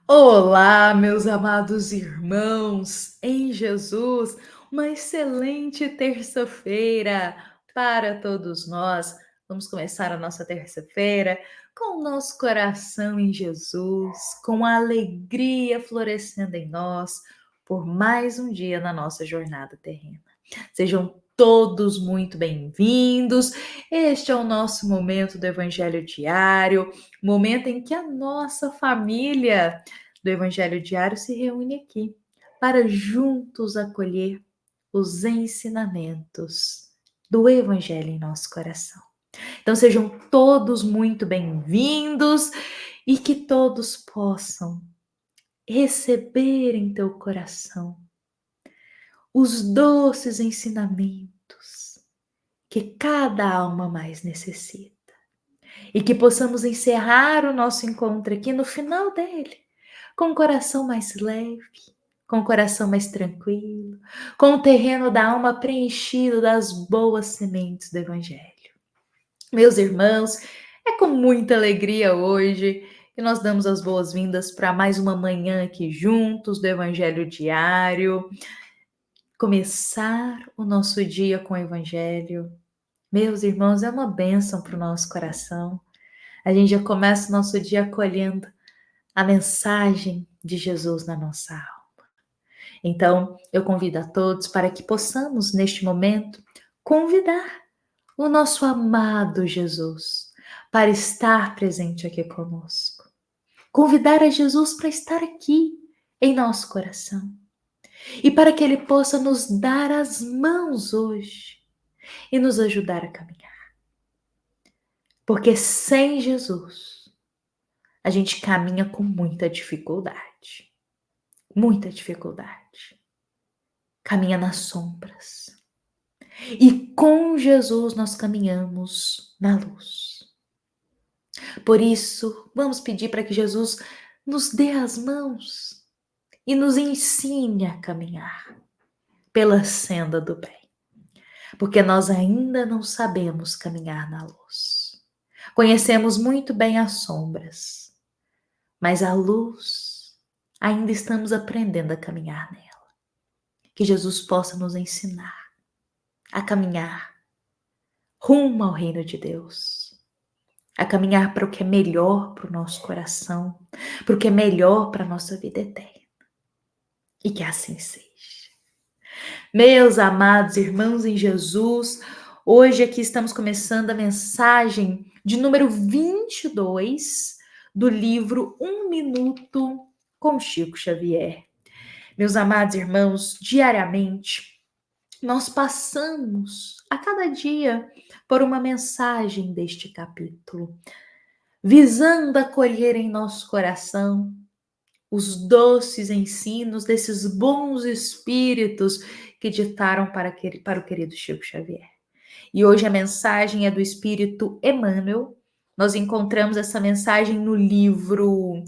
Olá, meus amados irmãos, em Jesus, uma excelente terça-feira para todos nós. Vamos começar a nossa terça-feira com o nosso coração em Jesus, com a alegria florescendo em nós por mais um dia na nossa jornada terrena. Sejam todos muito bem-vindos. Este é o nosso momento do Evangelho Diário, momento em que a nossa família do Evangelho Diário se reúne aqui para juntos acolher os ensinamentos do Evangelho em nosso coração. Então sejam todos muito bem-vindos e que todos possam receber em teu coração os doces ensinamentos que cada alma mais necessita. E que possamos encerrar o nosso encontro aqui no final dele, com o coração mais leve, com o coração mais tranquilo, com o terreno da alma preenchido das boas sementes do Evangelho. Meus irmãos, é com muita alegria hoje que nós damos as boas-vindas para mais uma manhã aqui juntos do Evangelho Diário. Começar o nosso dia com o Evangelho, meus irmãos, é uma bênção para o nosso coração. A gente já começa o nosso dia acolhendo a mensagem de Jesus na nossa alma. Então, eu convido a todos para que possamos, neste momento, convidar o nosso amado Jesus para estar presente aqui conosco. Convidar a Jesus para estar aqui em nosso coração e para que Ele possa nos dar as mãos hoje e nos ajudar a caminhar. Porque sem Jesus, a gente caminha com muita dificuldade. Muita dificuldade. Caminha nas sombras. E com Jesus nós caminhamos na luz. Por isso, vamos pedir para que Jesus nos dê as mãos e nos ensine a caminhar pela senda do bem. Porque nós ainda não sabemos caminhar na luz. Conhecemos muito bem as sombras, mas a luz ainda estamos aprendendo a caminhar nela. Que Jesus possa nos ensinar a caminhar rumo ao reino de Deus, a caminhar para o que é melhor para o nosso coração, para o que é melhor para a nossa vida eterna. E que assim seja. Meus amados irmãos em Jesus, hoje aqui estamos começando a mensagem de número 22 do livro Um Minuto com Chico Xavier. Meus amados irmãos, diariamente nós passamos a cada dia por uma mensagem deste capítulo, visando acolher em nosso coração os doces ensinos desses bons espíritos que ditaram para o querido Chico Xavier. E hoje a mensagem é do espírito Emmanuel. Nós encontramos essa mensagem no livro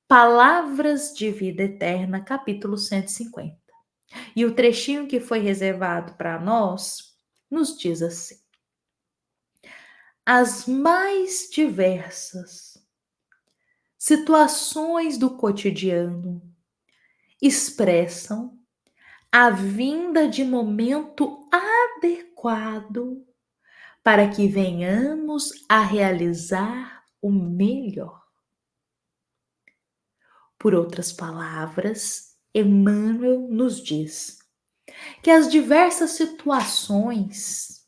Palavras de Vida Eterna, capítulo 150. E o trechinho que foi reservado para nós nos diz assim: as mais diversas situações do cotidiano expressam a vinda de momento adequado para que venhamos a realizar o melhor. Por outras palavras, Emmanuel nos diz que as diversas situações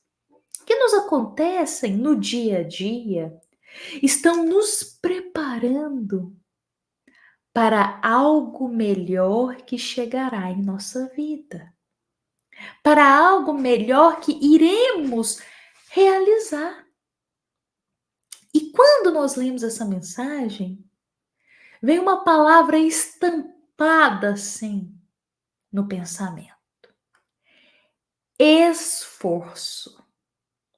que nos acontecem no dia a dia estão nos preparando para algo melhor que chegará em nossa vida, para algo melhor que iremos realizar. E quando nós lemos essa mensagem, vem uma palavra estampada assim no pensamento: esforço.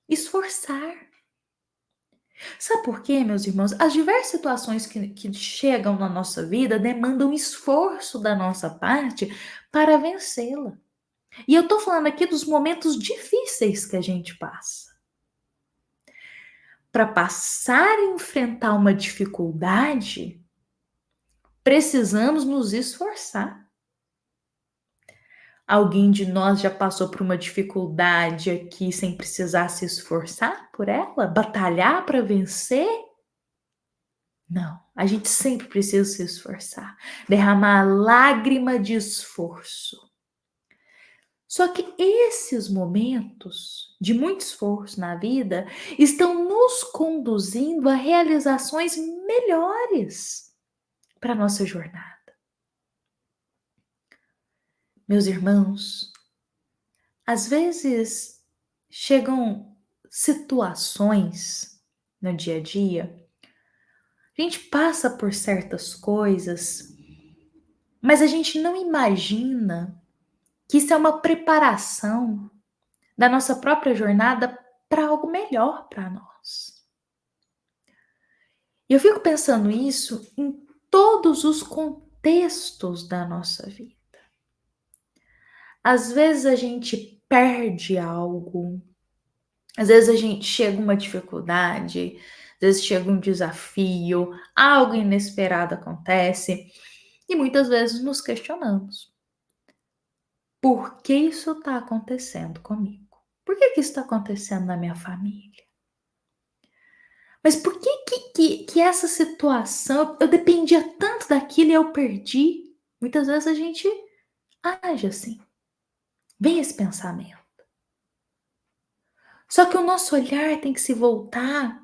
Esforçar. Sabe por quê, meus irmãos? As diversas situações que chegam na nossa vida demandam esforço da nossa parte para vencê-la. E eu estou falando aqui dos momentos difíceis que a gente passa. Para passar e enfrentar uma dificuldade, precisamos nos esforçar. Alguém de nós já passou por uma dificuldade aqui sem precisar se esforçar por ela? Batalhar para vencer? Não, a gente sempre precisa se esforçar, derramar lágrima de esforço. Só que esses momentos de muito esforço na vida estão nos conduzindo a realizações melhores para a nossa jornada. Meus irmãos, às vezes chegam situações no dia a dia, a gente passa por certas coisas, mas a gente não imagina que isso é uma preparação da nossa própria jornada para algo melhor para nós. E eu fico pensando isso em todos os contextos da nossa vida. Às vezes a gente perde algo, às vezes a gente chega uma dificuldade, às vezes chega um desafio, algo inesperado acontece e muitas vezes nos questionamos. Por que isso está acontecendo comigo? Por que isso está acontecendo na minha família? Mas por que essa situação, eu dependia tanto daquilo e eu perdi? Muitas vezes a gente age assim, vem esse pensamento. Só que o nosso olhar tem que se voltar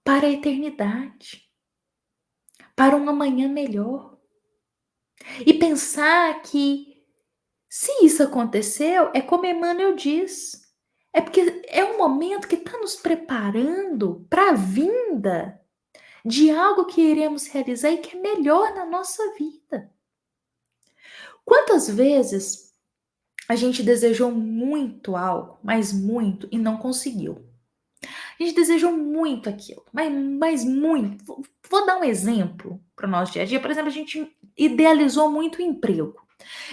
para a eternidade, para um amanhã melhor. E pensar que se isso aconteceu, é como Emmanuel diz, é porque é um momento que está nos preparando para a vinda de algo que iremos realizar e que é melhor na nossa vida. Quantas vezes a gente desejou muito algo, mas muito, e não conseguiu? A gente desejou muito aquilo, mas muito. Vou dar um exemplo para o nosso dia a dia. Por exemplo, a gente idealizou muito o emprego.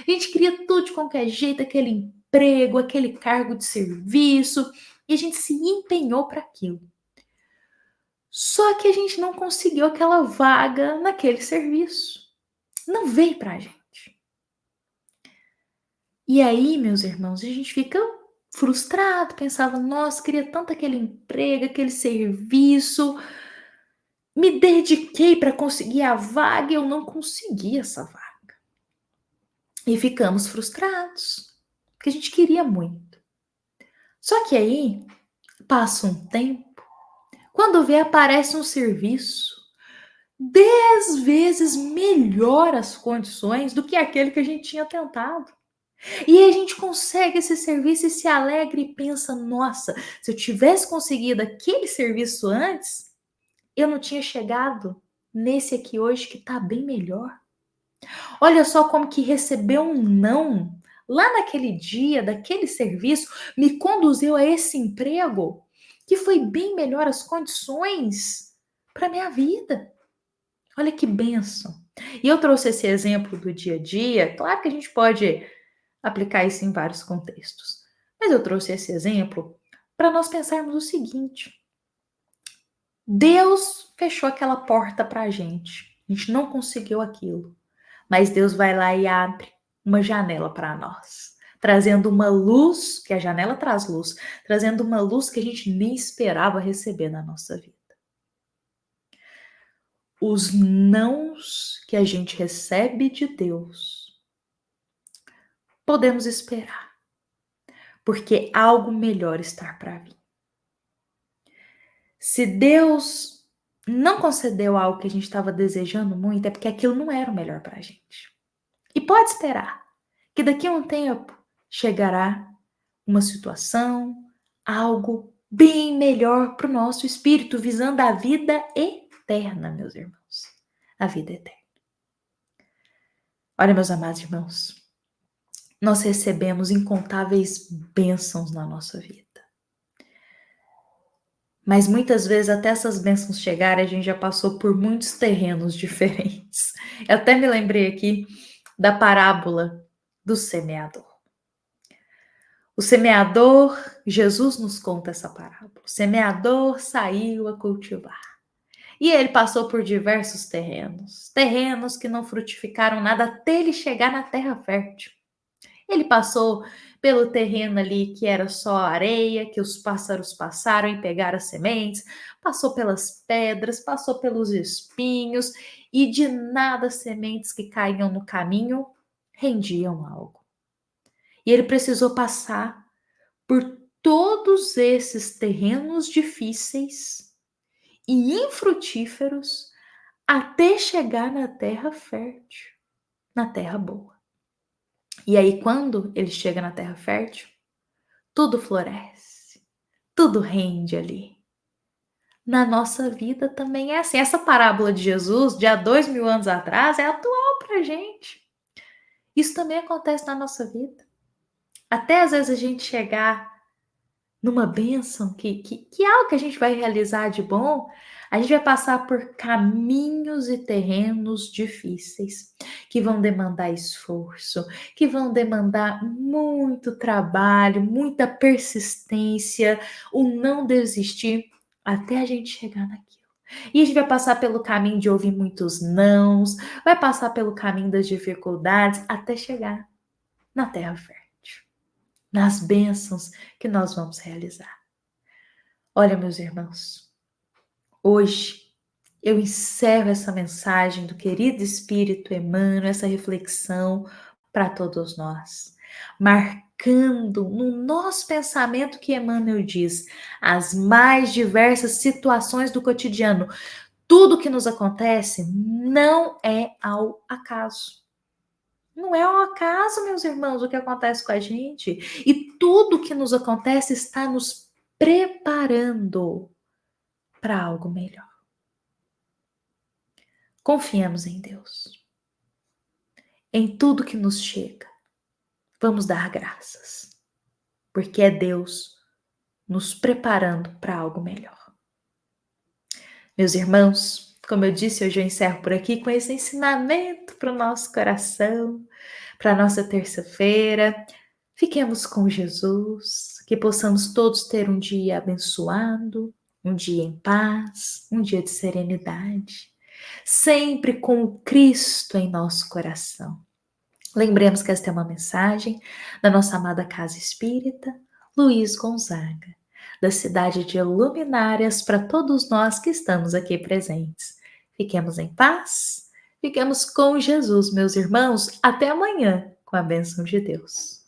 A gente queria tudo de qualquer jeito, aquele emprego, aquele cargo de serviço, e a gente se empenhou para aquilo. Só que a gente não conseguiu aquela vaga naquele serviço. Não veio para a gente. E aí, meus irmãos, a gente fica frustrado, pensava, nossa, queria tanto aquele emprego, aquele serviço, me dediquei para conseguir a vaga e eu não consegui essa vaga. E ficamos frustrados, porque a gente queria muito. Só que aí, passa um tempo, quando vê, aparece um serviço 10 vezes melhor as condições do que aquele que a gente tinha tentado. E aí a gente consegue esse serviço e se alegra e pensa, nossa, se eu tivesse conseguido aquele serviço antes, eu não tinha chegado nesse aqui hoje que tá bem melhor. Olha só como que receber um não lá naquele dia, daquele serviço, me conduziu a esse emprego que foi bem melhor as condições para minha vida. Olha que bênção. E eu trouxe esse exemplo do dia a dia. Claro que a gente pode aplicar isso em vários contextos, mas eu trouxe esse exemplo para nós pensarmos o seguinte: Deus fechou aquela porta para a gente não conseguiu aquilo, mas Deus vai lá e abre uma janela para nós, trazendo uma luz, que a janela traz luz, trazendo uma luz que a gente nem esperava receber na nossa vida. Os nãos que a gente recebe de Deus, podemos esperar, porque algo melhor está para vir. Se Deus não concedeu algo que a gente estava desejando muito, é porque aquilo não era o melhor para a gente. E pode esperar que daqui a um tempo chegará uma situação, algo bem melhor para o nosso espírito, visando a vida eterna, meus irmãos. A vida eterna. Olha, meus amados irmãos, nós recebemos incontáveis bênçãos na nossa vida. Mas muitas vezes, até essas bênçãos chegarem, a gente já passou por muitos terrenos diferentes. Eu até me lembrei aqui da parábola do semeador. O semeador, Jesus nos conta essa parábola. O semeador saiu a cultivar. E ele passou por diversos terrenos, terrenos que não frutificaram nada até ele chegar na terra fértil. Ele passou pelo terreno ali que era só areia, que os pássaros passaram e pegaram as sementes, passou pelas pedras, passou pelos espinhos, e de nada as sementes que caíam no caminho rendiam algo. E ele precisou passar por todos esses terrenos difíceis e infrutíferos até chegar na terra fértil, na terra boa. E aí, quando ele chega na terra fértil, tudo floresce, tudo rende ali. Na nossa vida também é assim. Essa parábola de Jesus, de há 2000 anos atrás, é atual para a gente. Isso também acontece na nossa vida. Até às vezes a gente chegar numa bênção, que é algo que a gente vai realizar de bom, a gente vai passar por caminhos e terrenos difíceis, que vão demandar esforço, que vão demandar muito trabalho, muita persistência, o não desistir até a gente chegar naquilo. E a gente vai passar pelo caminho de ouvir muitos nãos, vai passar pelo caminho das dificuldades até chegar na terra fértil, nas bênçãos que nós vamos realizar. Olha, meus irmãos, hoje eu encerro essa mensagem do querido Espírito Emmanuel, essa reflexão para todos nós, marcando no nosso pensamento que Emmanuel diz, as mais diversas situações do cotidiano. Tudo que nos acontece não é ao acaso. Não é ao acaso, meus irmãos, o que acontece com a gente. E tudo que nos acontece está nos preparando para algo melhor. Confiemos em Deus. Em tudo que nos chega, vamos dar graças, porque é Deus nos preparando para algo melhor. Meus irmãos, como eu disse, hoje eu encerro por aqui com esse ensinamento para o nosso coração, para a nossa terça-feira. Fiquemos com Jesus, que possamos todos ter um dia abençoado, um dia em paz, um dia de serenidade, sempre com o Cristo em nosso coração. Lembremos que esta é uma mensagem da nossa amada Casa Espírita, Luiz Gonzaga, da cidade de Luminárias, para todos nós que estamos aqui presentes. Fiquemos em paz, fiquemos com Jesus, meus irmãos. Até amanhã, com a bênção de Deus.